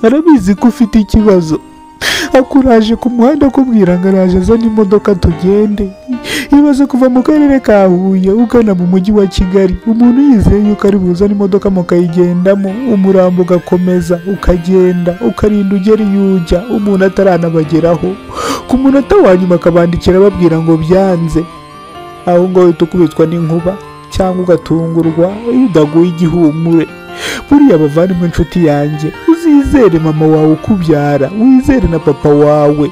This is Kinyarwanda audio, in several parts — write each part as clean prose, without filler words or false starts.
arabizi ko ufite ikibazo, akuraje ku muhanda akubwira ngo araje azana imodoka tugende. Ibaze kuva mu karere ka Huye ugana mu mujyi wa Kigali, umuntu yizeye yuko ari buzane imodoka mukayigendamo, umurambo ugakomeza ukagenda ukarinda ugera iyo ujya, umuntu ataranabageraho. Ku munota wa nyuma akabandikira babwira ngo byanze, aho ngo uhita ukubitwa n'inkuba cyangwa ugatungurwa iyo udaguye igihumure. Buriya bavandimwe inshuti yanjye, uzizere mama wawe ukubyara, wizere na papa wawe.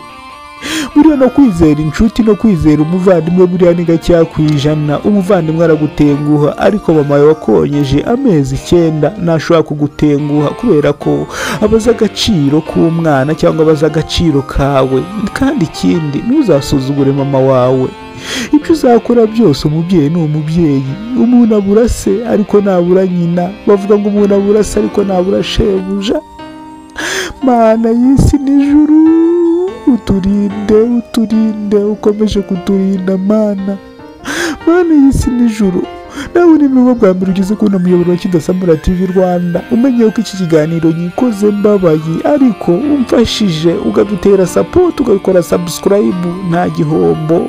Buriya no kwizera inshuti no kwizera umuvandimwe buriya ni gake kwijana. Umuvandimwe aragutenguha, ariko mama wawe wakonyeje amezi 9 ntashobora kugutenguha, kubera ko abaza agaciro k'umwana cyangwa abaza agaciro kawe. Kandi ikindi, ntuzasuzugure mama wawe. Ibyo uzakora byose umubyeyi ni umubyeyi. Umuntu abura se ariko nabura nyina, bavuga ngo umuntu abura se ariko nabura shebuja. Mana y'isi n'ijuru, uturinde ukomeje kuturinda mana y'isi n'ijuru. Nawe ni bwo bwa mbere ugeze kuna muyoboro wa Kidasamura TV Rwanda, umenye ko iki kiganiro nyikoze mbabaye, ariko umfashije ugadutera support ugakora subscribe, nta gihombo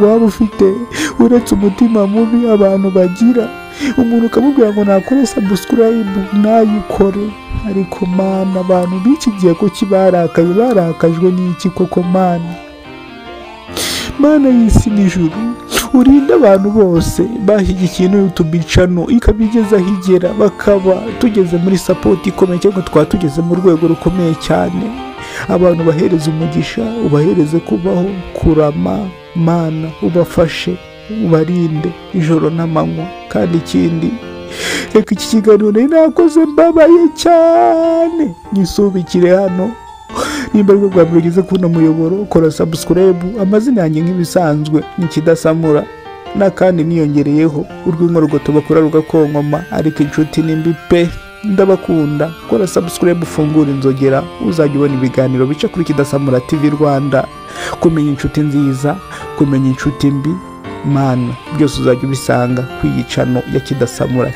waba ufite uretse umutima mubi abantu bagira. Umuntu ukamubwira ngo nakore subscribe nayikore, ariko mana abantu b'iki gihe ko barakajwe n'iki koko mana y'isi n'ijuru. Urinde abantu bose bashyigikiye YouTube channel ikabigeza higera, bakaba tugeze muri support ikomeye cyangwa twatugeze mu rwego rukomeye cyane. Abantu bahereza umugisha, ubahereze kubaho kurama mana, ubafashe ubarinde ijoro n'amanywa. Kandi ikindi, reka iki kiganiro nakoze mbabaye cyane nyisubikire hano. Nimba rwo bwa mbere ugeze kuna muyoboro, kora subscribe. Amazina yanjye nk'ibisanzwe ni Kidasamura, nakandi niyongereyeho urwingo rugoto bakora rugakonkoma, ariko inshuti nimbi pe. Ndabakunda, kora subscribe ufungura inzogera, uzajya ubona ibiganiro bica kuri Kidasamura TV Rwanda. Kumenya inshuti nziza, kumenya inshuti mbi, mana byose uzajya ubisanga kwiyicano ya Kidasamura.